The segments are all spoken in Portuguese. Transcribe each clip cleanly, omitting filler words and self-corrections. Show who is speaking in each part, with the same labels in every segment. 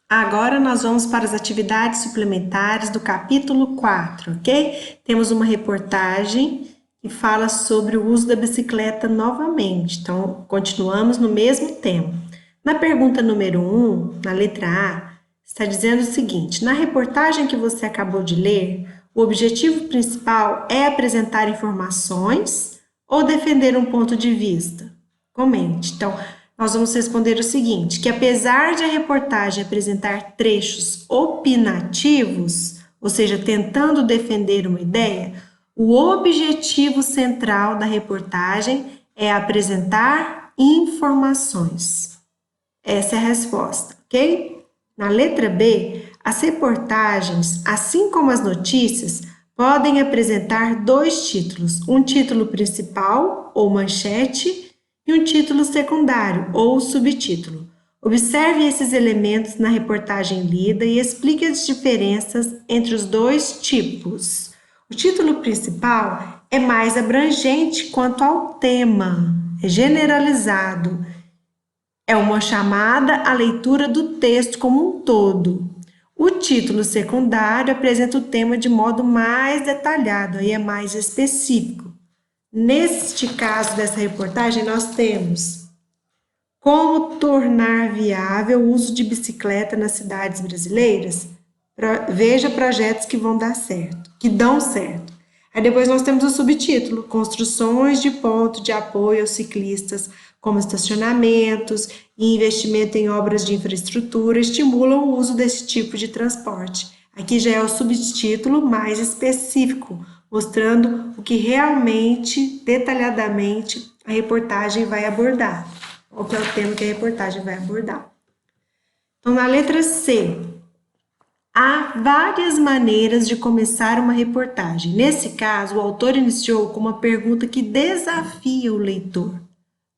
Speaker 1: Agora nós vamos para as atividades suplementares do capítulo 4, ok? Temos uma reportagem que fala sobre o uso da bicicleta novamente. Então, continuamos no mesmo tema. Na pergunta número 1, na letra A, está dizendo o seguinte: na reportagem que você acabou de ler, o objetivo principal é apresentar informações ou defender um ponto de vista? Comente. Então, nós vamos responder o seguinte, que apesar de a reportagem apresentar trechos opinativos, ou seja, tentando defender uma ideia, o objetivo central da reportagem é apresentar informações. Essa é a resposta, ok? Na letra B, as reportagens, assim como as notícias, podem apresentar dois títulos, um título principal ou manchete e um título secundário ou subtítulo. Observe esses elementos na reportagem lida e explique as diferenças entre os dois tipos. O título principal é mais abrangente quanto ao tema, é generalizado, é uma chamada à leitura do texto como um todo. O título secundário apresenta o tema de modo mais detalhado e é mais específico. Neste caso dessa reportagem, nós temos como tornar viável o uso de bicicleta nas cidades brasileiras. Veja projetos que vão dar certo, que dão certo. Aí depois nós temos o subtítulo, construções de ponto de apoio aos ciclistas, como estacionamentos e investimento em obras de infraestrutura, estimulam o uso desse tipo de transporte. Aqui já é o subtítulo mais específico, mostrando o que realmente, detalhadamente, a reportagem vai abordar. Qual que é o tema que a reportagem vai abordar. Então, na letra C, há várias maneiras de começar uma reportagem. Nesse caso, o autor iniciou com uma pergunta que desafia o leitor.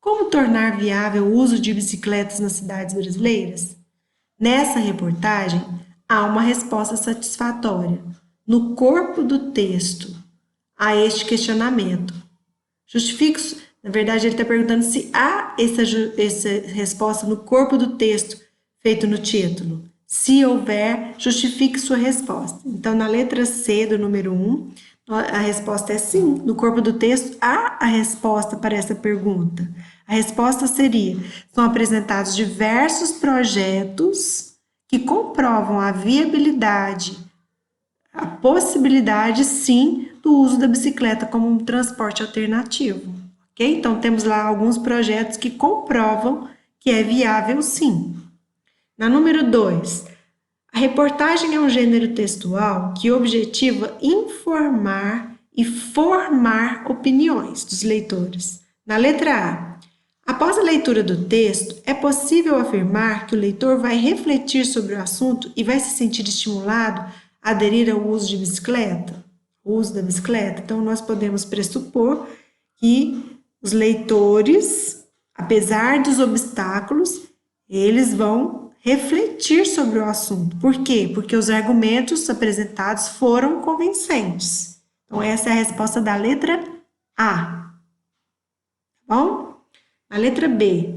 Speaker 1: Como tornar viável o uso de bicicletas nas cidades brasileiras? Nessa reportagem, há uma resposta satisfatória no corpo do texto a este questionamento. Justifique, na verdade, ele está perguntando se há essa resposta no corpo do texto feito no título. Se houver, justifique sua resposta. Então, na letra C do número 1, a resposta é sim. No corpo do texto, há a resposta para essa pergunta. A resposta seria: são apresentados diversos projetos que comprovam a viabilidade, a possibilidade, sim, do uso da bicicleta como um transporte alternativo. Ok? Então, temos lá alguns projetos que comprovam que é viável, sim. Na número 2, a reportagem é um gênero textual que objetiva informar e formar opiniões dos leitores. Na letra A, após a leitura do texto, é possível afirmar que o leitor vai refletir sobre o assunto e vai se sentir estimulado a aderir ao uso de bicicleta, o uso da bicicleta. Então, nós podemos pressupor que os leitores, apesar dos obstáculos, eles vão refletir sobre o assunto. Por quê? Porque os argumentos apresentados foram convincentes. Então, essa é a resposta da letra A. Tá bom? A letra B.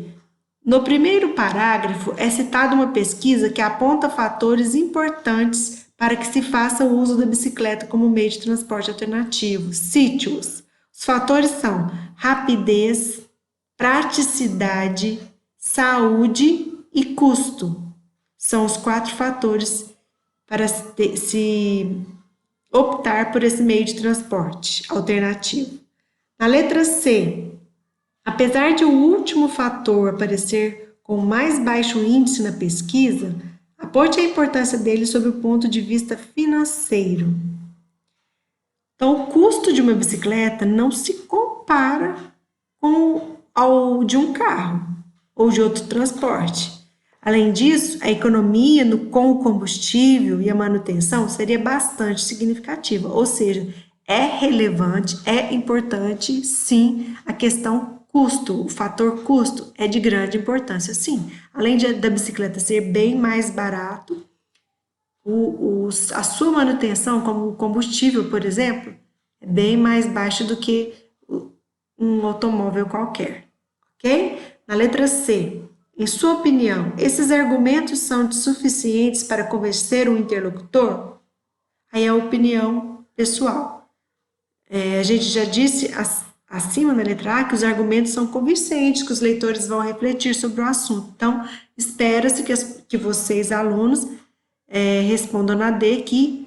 Speaker 1: No primeiro parágrafo é citada uma pesquisa que aponta fatores importantes para que se faça o uso da bicicleta como meio de transporte alternativo. Cite-os. Os fatores são rapidez, praticidade, saúde e custo. São os 4 fatores para se optar por esse meio de transporte alternativo. Na letra C, apesar de o último fator aparecer com mais baixo índice na pesquisa, aponte a importância dele sob o ponto de vista financeiro. Então, o custo de uma bicicleta não se compara com ao de um carro ou de outro transporte. Além disso, a economia com o combustível e a manutenção seria bastante significativa, ou seja, é relevante, é importante, sim, a questão custo, o fator custo é de grande importância, sim. Além da bicicleta ser bem mais barato, a sua manutenção, como o combustível, por exemplo, é bem mais baixa do que um automóvel qualquer, ok? Na letra C, Em sua opinião, esses argumentos são suficientes para convencer o interlocutor? Aí é a opinião pessoal. A gente já disse acima na letra A que os argumentos são convincentes, que os leitores vão refletir sobre o assunto. Então, espera-se que vocês, alunos, respondam na D que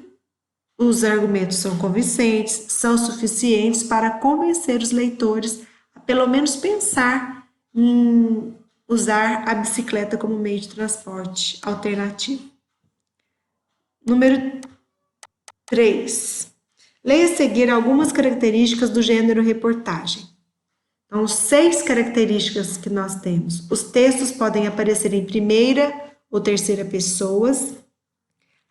Speaker 1: os argumentos são convincentes, são suficientes para convencer os leitores a pelo menos pensar em usar a bicicleta como meio de transporte alternativo. Número 3. Leia a seguir algumas características do gênero reportagem. Então, 6 características que nós temos. Os textos podem aparecer em primeira ou terceira pessoas,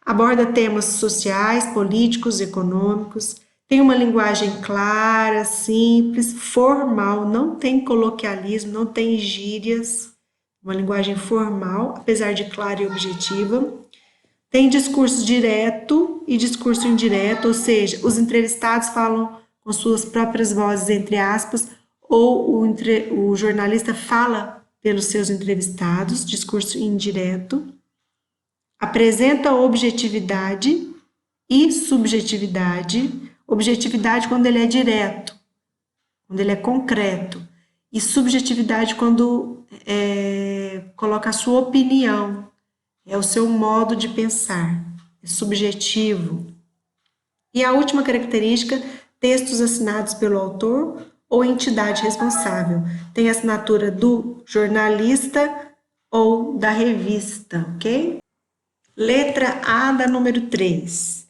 Speaker 1: aborda temas sociais, políticos, econômicos, tem uma linguagem clara, simples, formal, não tem coloquialismo, não tem gírias, uma linguagem formal, apesar de clara e objetiva. Tem discurso direto e discurso indireto, ou seja, os entrevistados falam com suas próprias vozes, entre aspas, ou o jornalista fala pelos seus entrevistados, discurso indireto. Apresenta objetividade e subjetividade. Objetividade quando ele é direto, quando ele é concreto. E subjetividade quando coloca a sua opinião, é o seu modo de pensar, é subjetivo. E a última característica, textos assinados pelo autor ou entidade responsável. Tem assinatura do jornalista ou da revista, ok? Letra A da número 3.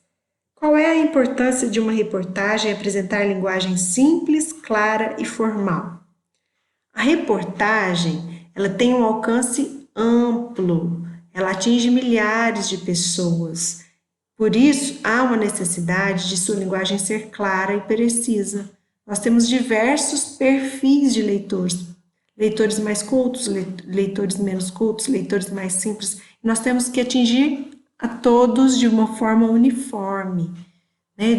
Speaker 1: Qual é a importância de uma reportagem apresentar linguagem simples, clara e formal? A reportagem, ela tem um alcance amplo, ela atinge milhares de pessoas. Por isso, há uma necessidade de sua linguagem ser clara e precisa. Nós temos diversos perfis de leitores. Leitores mais cultos, leitores menos cultos, leitores mais simples. Nós temos que atingir a todos de uma forma uniforme, né?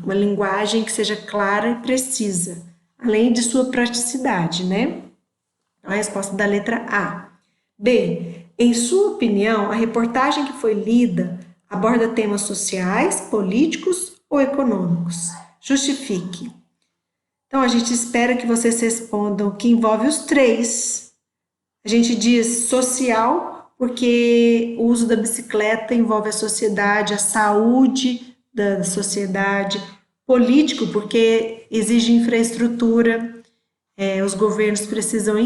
Speaker 1: Uma linguagem que seja clara e precisa, além de sua praticidade, né? A resposta da letra A. B. Em sua opinião, a reportagem que foi lida aborda temas sociais, políticos ou econômicos? Justifique. Então, a gente espera que vocês respondam que envolve os 3. A gente diz social porque o uso da bicicleta envolve a sociedade, a saúde da sociedade. Político porque exige infraestrutura. Os governos precisam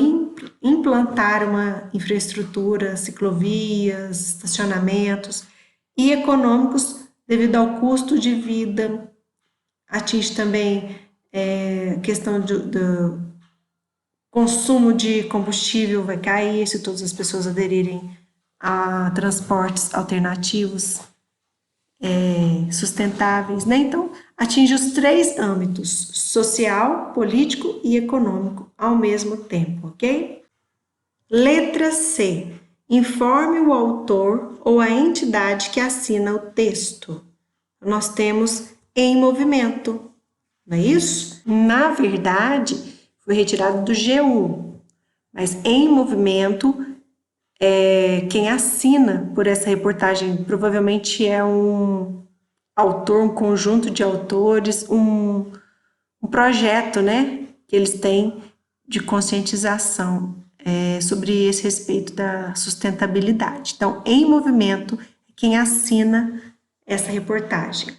Speaker 1: implantar uma infraestrutura, ciclovias, estacionamentos. E econômicos devido ao custo de vida. Atinge também a questão do consumo de combustível vai cair se todas as pessoas aderirem a transportes alternativos sustentáveis, né? Então, atinge os 3 âmbitos, social, político e econômico, ao mesmo tempo, ok? Letra C. Informe o autor ou a entidade que assina o texto. Nós temos em movimento, não é isso? Na verdade, foi retirado do GU, mas em movimento, quem assina por essa reportagem provavelmente é um autor, um conjunto de autores, um projeto, né, que eles têm de conscientização sobre esse respeito da sustentabilidade. Então, em movimento, quem assina essa reportagem.